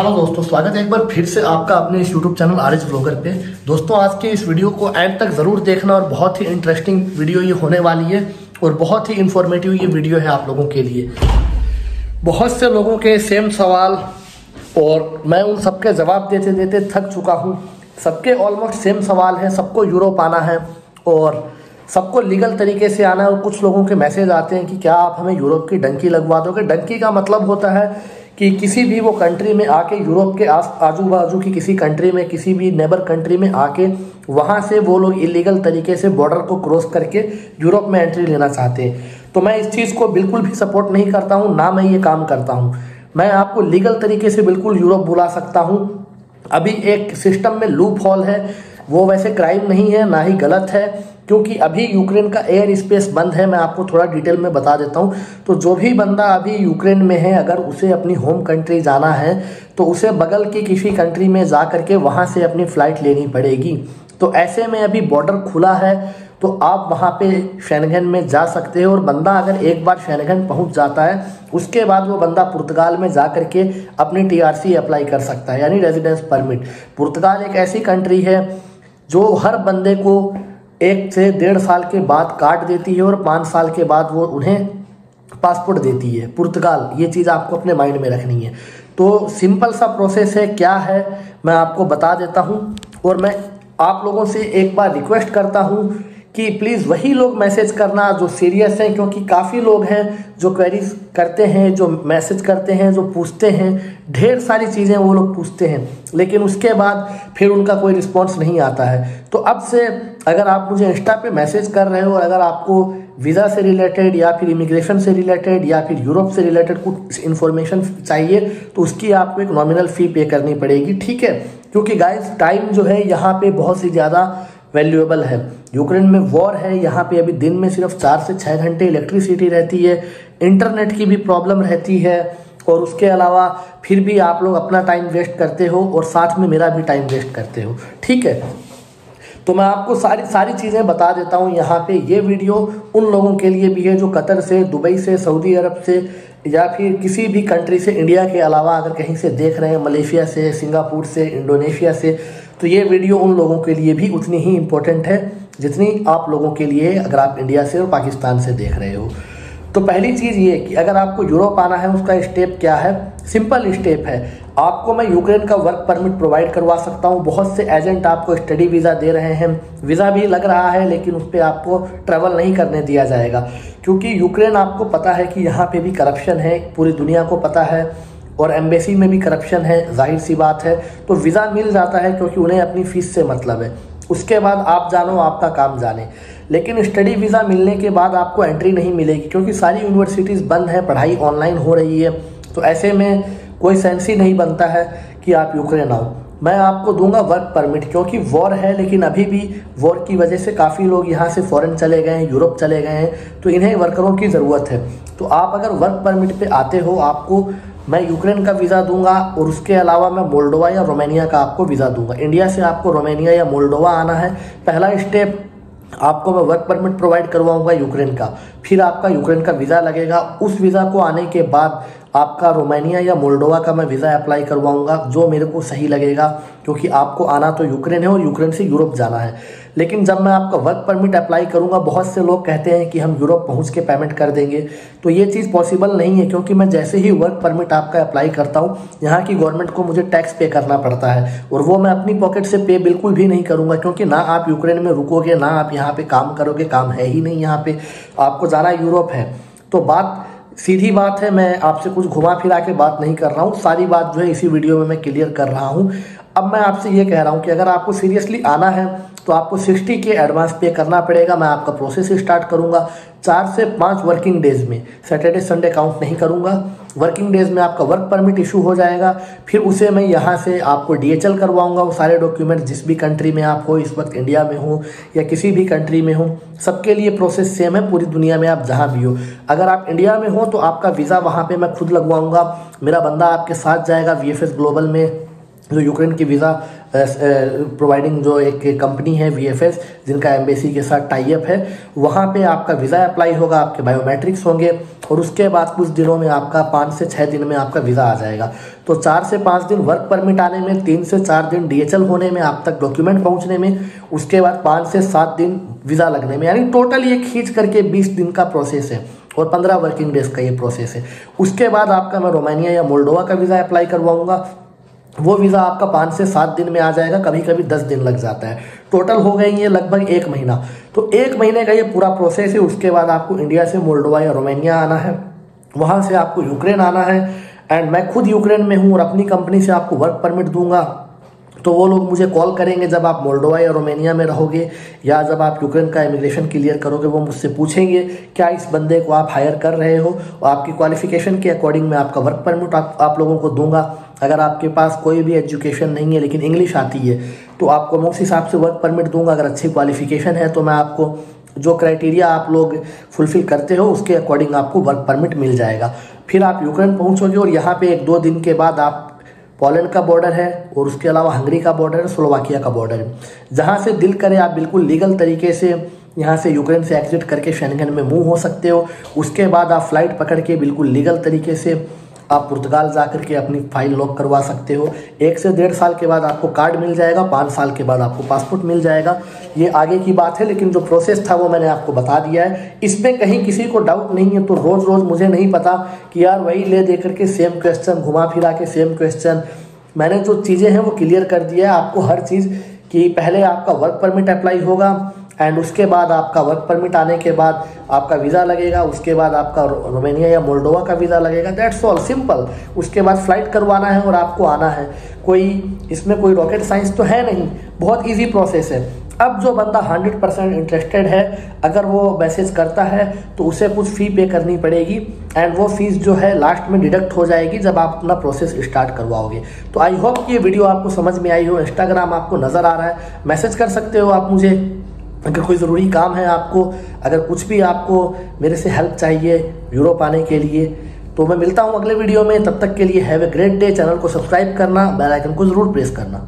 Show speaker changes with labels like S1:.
S1: Hello दोस्तों, स्वागत है एक बार फिर से आपका अपने इस यूट्यूब चैनल आरएच ब्लॉगर पे। दोस्तों, आज के इस वीडियो को एंड तक ज़रूर देखना और बहुत ही इंटरेस्टिंग वीडियो ये होने वाली है और बहुत ही इंफॉर्मेटिव ये वीडियो है आप लोगों के लिए। बहुत से लोगों के सेम सवाल और मैं उन सबके जवाब देते देते थक चुका हूँ। सबके ऑलमोस्ट सेम सवाल है, सबको यूरोप आना है और सबको लीगल तरीके से आना है। और कुछ लोगों के मैसेज आते हैं कि क्या आप हमें यूरोप की डंकी लगवा दोगे। डंकी का मतलब होता है कि किसी भी वो कंट्री में आके, यूरोप के आजू बाजू की किसी कंट्री में, किसी भी नेबर कंट्री में आके वहाँ से वो लोग इलीगल तरीके से बॉर्डर को क्रॉस करके यूरोप में एंट्री लेना चाहते हैं। तो मैं इस चीज़ को बिल्कुल भी सपोर्ट नहीं करता हूँ, ना मैं ये काम करता हूँ। मैं आपको लीगल तरीके से बिल्कुल यूरोप बुला सकता हूँ। अभी एक सिस्टम में लूप हॉल है, वो वैसे क्राइम नहीं है, ना ही गलत है, क्योंकि अभी यूक्रेन का एयर स्पेस बंद है। मैं आपको थोड़ा डिटेल में बता देता हूँ। तो जो भी बंदा अभी यूक्रेन में है, अगर उसे अपनी होम कंट्री जाना है तो उसे बगल की किसी कंट्री में जा करके वहाँ से अपनी फ़्लाइट लेनी पड़ेगी। तो ऐसे में अभी बॉर्डर खुला है तो आप वहाँ पे शेंगेन में जा सकते हो। और बंदा अगर एक बार शेंगेन पहुँच जाता है, उसके बाद वो बंदा पुर्तगाल में जा करके अपनी TRC अप्लाई कर सकता है, यानी रेजिडेंस परमिट। पुर्तगाल एक ऐसी कंट्री है जो हर बंदे को 1 से 1.5 साल के बाद कार्ड देती है और 5 साल के बाद वो उन्हें पासपोर्ट देती है। पुर्तगाल, ये चीज़ आपको अपने माइंड में रखनी है। तो सिंपल सा प्रोसेस है, क्या है मैं आपको बता देता हूँ। और मैं आप लोगों से एक बार रिक्वेस्ट करता हूँ कि प्लीज़ वही लोग मैसेज करना जो सीरियस हैं, क्योंकि काफ़ी लोग हैं जो क्वेरीज करते हैं, जो मैसेज करते हैं, जो पूछते हैं, ढेर सारी चीज़ें वो लोग पूछते हैं, लेकिन उसके बाद फिर उनका कोई रिस्पांस नहीं आता है। तो अब से अगर आप मुझे इंस्टा पे मैसेज कर रहे हो और अगर आपको वीज़ा से रिलेटेड या फिर इमिग्रेशन से रिलेटेड या फिर यूरोप से रिलेटेड कुछ इन्फॉर्मेशन चाहिए तो उसकी आपको एक नॉमिनल फ़ी पे करनी पड़ेगी, ठीक है। क्योंकि गाइस, टाइम जो है यहाँ पे बहुत सी ज़्यादा वैल्यूएबल है। यूक्रेन में वॉर है, यहाँ पे अभी दिन में सिर्फ 4 से 6 घंटे इलेक्ट्रिसिटी रहती है, इंटरनेट की भी प्रॉब्लम रहती है और उसके अलावा फिर भी आप लोग अपना टाइम वेस्ट करते हो और साथ में मेरा भी टाइम वेस्ट करते हो, ठीक है। तो मैं आपको सारी चीज़ें बता देता हूँ यहाँ पे। ये वीडियो उन लोगों के लिए भी है जो कतर से, दुबई से, सऊदी अरब से या फिर किसी भी कंट्री से, इंडिया के अलावा अगर कहीं से देख रहे हैं, मलेशिया से, सिंगापुर से, इंडोनेशिया से, तो ये वीडियो उन लोगों के लिए भी उतनी ही इम्पोर्टेंट है जितनी आप लोगों के लिए अगर आप इंडिया से और पाकिस्तान से देख रहे हो। तो पहली चीज़ ये कि अगर आपको यूरोप आना है, उसका स्टेप क्या है? सिंपल स्टेप है। आपको मैं यूक्रेन का वर्क परमिट प्रोवाइड करवा सकता हूँ। बहुत से एजेंट आपको स्टडी वीज़ा दे रहे हैं, वीज़ा भी लग रहा है, लेकिन उस पर आपको ट्रैवल नहीं करने दिया जाएगा, क्योंकि यूक्रेन आपको पता है कि यहाँ पे भी करप्शन है, पूरी दुनिया को पता है, और एम्बेसी में भी करप्शन है, जाहिर सी बात है। तो वीज़ा मिल जाता है क्योंकि उन्हें अपनी फ़ीस से मतलब है। उसके बाद आप जानो, आपका काम जाने। लेकिन स्टडी वीज़ा मिलने के बाद आपको एंट्री नहीं मिलेगी, क्योंकि सारी यूनिवर्सिटीज़ बंद हैं, पढ़ाई ऑनलाइन हो रही है। तो ऐसे में कोई सेंस ही नहीं बनता है कि आप यूक्रेन आओ। मैं आपको दूंगा वर्क परमिट, क्योंकि वॉर है, लेकिन अभी भी वॉर की वजह से काफ़ी लोग यहाँ से फॉरेन चले गए हैं, यूरोप चले गए हैं, तो इन्हें वर्करों की ज़रूरत है। तो आप अगर वर्क परमिट पे आते हो, आपको मैं यूक्रेन का वीज़ा दूंगा और उसके अलावा मैं मोल्डोवा या रोमानिया का आपको वीज़ा दूंगा। इंडिया से आपको रोमानिया या मोल्डोवा आना है, पहला स्टेप आपको मैं वर्क परमिट प्रोवाइड करवाऊंगा यूक्रेन का, फिर आपका यूक्रेन का वीज़ा लगेगा। उस वीज़ा को आने के बाद आपका रोमानिया या मोल्डोवा का मैं वीज़ा अप्लाई करवाऊंगा, जो मेरे को सही लगेगा, क्योंकि आपको आना तो यूक्रेन है और यूक्रेन से यूरोप जाना है। लेकिन जब मैं आपका वर्क परमिट अप्लाई करूंगा, बहुत से लोग कहते हैं कि हम यूरोप पहुंच के पेमेंट कर देंगे, तो ये चीज़ पॉसिबल नहीं है, क्योंकि मैं जैसे ही वर्क परमिट आपका अप्लाई करता हूं, यहाँ की गवर्नमेंट को मुझे टैक्स पे करना पड़ता है, और वो मैं अपनी पॉकेट से पे बिल्कुल भी नहीं करूँगा, क्योंकि ना आप यूक्रेन में रुकोगे, ना आप यहाँ पे काम करोगे, काम है ही नहीं यहाँ पे, आपको जाना यूरोप है। तो बात सीधी बात है, मैं आपसे कुछ घुमा फिरा के बात नहीं कर रहा हूँ, सारी बात जो है इसी वीडियो में मैं क्लियर कर रहा हूँ। अब मैं आपसे ये कह रहा हूँ कि अगर आपको सीरियसली आना है तो आपको 60 के एडवांस पे करना पड़ेगा। मैं आपका प्रोसेस स्टार्ट करूँगा 4 से 5 वर्किंग डेज में, सैटरडे संडे काउंट नहीं करूँगा। वर्किंग डेज में आपका वर्क परमिट इशू हो जाएगा, फिर उसे मैं यहाँ से आपको DHL करवाऊँगा। वो सारे डॉक्यूमेंट जिस भी कंट्री में आप हो, इस वक्त इंडिया में हो या किसी भी कंट्री में हो, सबके लिए प्रोसेस सेम है, पूरी दुनिया में आप जहाँ भी हो। अगर आप इंडिया में हो तो आपका वीज़ा वहाँ पर मैं खुद लगवाऊँगा, मेरा बंदा आपके साथ जाएगा VFS ग्लोबल में, जो यूक्रेन की वीज़ा प्रोवाइडिंग जो एक कंपनी है VFS, जिनका एम्बेसी के साथ टाई अप है, वहाँ पे आपका वीज़ा अप्लाई होगा, आपके बायोमेट्रिक्स होंगे और उसके बाद कुछ दिनों में आपका 5 से 6 दिन में आपका वीज़ा आ जाएगा। तो 4 से 5 दिन वर्क परमिट आने में, 3 से 4 दिन DHL होने में, आप तक डॉक्यूमेंट पहुँचने में, उसके बाद 5 से 7 दिन वीज़ा लगने में, यानी टोटल ये खींच करके 20 दिन का प्रोसेस है और 15 वर्किंग डेज का ये प्रोसेस है। उसके बाद आपका मैं रोमानिया या मोल्डोवा का वीज़ा अप्लाई करवाऊँगा, वो वीज़ा आपका 5 से 7 दिन में आ जाएगा, कभी कभी 10 दिन लग जाता है। टोटल हो गए ये लगभग 1 महीना। तो 1 महीने का ये पूरा प्रोसेस है। उसके बाद आपको इंडिया से मोल्डोवा या रोमानिया आना है, वहाँ से आपको यूक्रेन आना है। एंड मैं खुद यूक्रेन में हूँ और अपनी कंपनी से आपको वर्क परमिट दूंगा, तो वो लोग मुझे कॉल करेंगे जब आप मोल्डोवा या रोमानिया में रहोगे या जब आप यूक्रेन का इमिग्रेशन क्लियर करोगे। वो मुझसे पूछेंगे क्या इस बंदे को आप हायर कर रहे हो, और आपकी क्वालिफिकेशन के अकॉर्डिंग मैं आपका वर्क परमिट आप लोगों को दूंगा। अगर आपके पास कोई भी एजुकेशन नहीं है लेकिन इंग्लिश आती है तो आपको मैं उस हिसाब से वर्क परमिट दूंगा। अगर अच्छी क्वालिफिकेशन है तो मैं आपको जो क्राइटेरिया आप लोग फुलफिल करते हो उसके अकॉर्डिंग आपको वर्क परमिट मिल जाएगा। फिर आप यूक्रेन पहुंचोगे और यहाँ पे 1-2 दिन के बाद आप पोलैंड का बॉर्डर है और उसके अलावा हंगरी का बॉर्डर है, स्लोवाकिया का बॉर्डर है, जहाँ से दिल करे आप बिल्कुल लीगल तरीके से यहाँ से यूक्रेन से एग्जिट करके शेंगन में मूव हो सकते हो। उसके बाद आप फ्लाइट पकड़ के बिल्कुल लीगल तरीके से आप पुर्तगाल जा कर के अपनी फाइल लॉक करवा सकते हो। 1 से 1.5 साल के बाद आपको कार्ड मिल जाएगा, 5 साल के बाद आपको पासपोर्ट मिल जाएगा। ये आगे की बात है, लेकिन जो प्रोसेस था वो मैंने आपको बता दिया है। इसमें कहीं किसी को डाउट नहीं है तो रोज़ रोज़ मुझे नहीं पता कि यार वही ले दे करके सेम क्वेश्चन घुमा फिरा के सेम क्वेश्चन। मैंने जो चीज़ें हैं वो क्लियर कर दिया है आपको हर चीज़, कि पहले आपका वर्क परमिट अप्लाई होगा एंड उसके बाद आपका वर्क परमिट आने के बाद आपका वीज़ा लगेगा, उसके बाद आपका रोमानिया या मोल्डोवा का वीज़ा लगेगा। That's all, simple. उसके बाद फ्लाइट करवाना है और आपको आना है। इसमें कोई रॉकेट साइंस तो है नहीं, बहुत ईजी प्रोसेस है। अब जो बंदा 100% इंटरेस्टेड है, अगर वो मैसेज करता है तो उसे कुछ फ़ी पे करनी पड़ेगी एंड वो फीस जो है लास्ट में डिडक्ट हो जाएगी जब आप अपना प्रोसेस स्टार्ट करवाओगे। तो आई होप कि ये वीडियो आपको समझ में आई हो। इंस्टाग्राम आपको नज़र आ रहा है, मैसेज कर सकते हो आप मुझे अगर कोई ज़रूरी काम है आपको, अगर कुछ भी आपको मेरे से हेल्प चाहिए यूरोप आने के लिए। तो मैं मिलता हूँ अगले वीडियो में, तब तक के लिए have a great day. Channel को सब्सक्राइब करना, बेल आइकन को ज़रूर प्रेस करना।